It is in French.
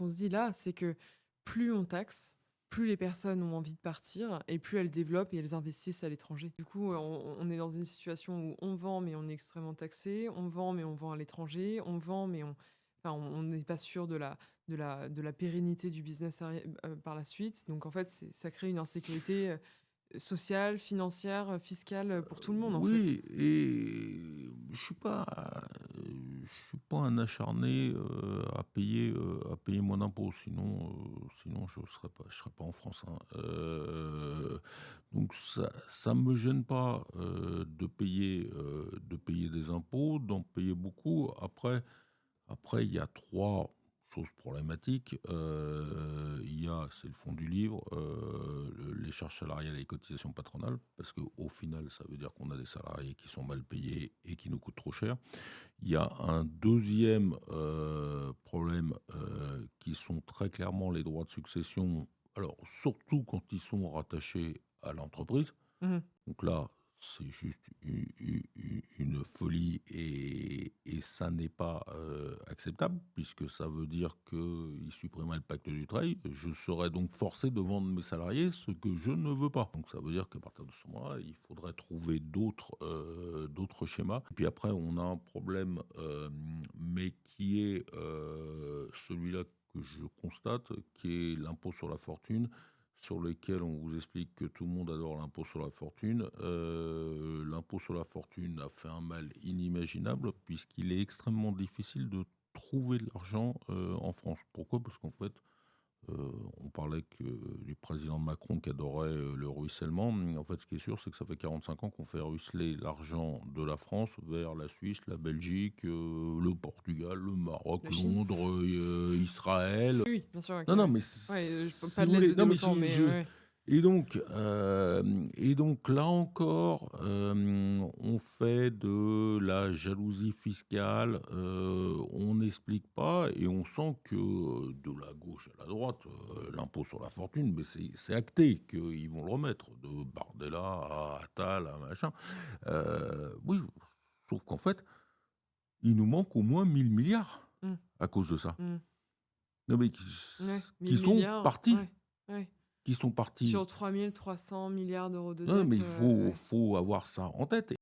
qu'on se dit là, c'est que plus on taxe, plus les personnes ont envie de partir et plus elles développent et elles investissent à l'étranger. Du coup, on est dans une situation où on vend, mais on est extrêmement taxé. On vend, mais on vend à l'étranger. On vend, mais enfin, on n'est pas sûr de la pérennité du business par la suite. Donc, en fait, ça crée une insécurité sociale, financière, fiscale pour tout le monde, en fait. Oui, et je suis pas un acharné à payer moins d'impôts, sinon je serais pas en France, hein. Donc ça me gêne pas de payer des impôts, d'en payer beaucoup. Après, il y a 3 choses problématiques. C'est le fond du livre, les charges salariales et les cotisations patronales, parce qu'au final, ça veut dire qu'on a des salariés qui sont mal payés et qui nous coûtent trop cher. Il y a un deuxième problème, qui sont très clairement les droits de succession, alors surtout quand ils sont rattachés à l'entreprise. Mhm. Donc là, c'est juste une folie, et ça n'est pas acceptable, puisque ça veut dire qu'il supprimerait le pacte du travail. Je serais donc forcé de vendre mes salariés, ce que je ne veux pas. Donc ça veut dire qu'à partir de ce moment-là, il faudrait trouver d'autres schémas. Et puis après, on a un problème, mais qui est celui-là que je constate, qui est l'impôt sur la fortune, sur lesquels on vous explique que tout le monde adore l'impôt sur la fortune. L'impôt sur la fortune a fait un mal inimaginable, puisqu'il est extrêmement difficile de trouver de l'argent en France. Pourquoi? Parce qu'en fait, on parlait du président Macron qui adorait le ruissellement. En fait, ce qui est sûr, c'est que ça fait 45 ans qu'on fait ruisseler l'argent de la France vers la Suisse, la Belgique, le Portugal, le Maroc, La Chine? Londres, Israël. Oui, oui, bien sûr, ok, Non, non, ouais. mais Ouais, si pas de vous l'aide voulez, de non, mais développement, mais ouais, ouais. et donc là encore, on fait de la jalousie fiscale, on n'explique pas, et on sent que de la gauche à la droite, l'impôt sur la fortune, mais c'est acté qu'ils vont le remettre, de Bardella à Attal à machin. Oui, sauf qu'en fait, il nous manque au moins 1 000 milliards Mm, à cause de ça. mm. Non, mais Ouais, qui 1000 sont milliards, partis, ouais, ouais. qui sont partis. Sur 3 300 milliards d'euros de Non, mais dette, il faut ouais. faut avoir ça en tête.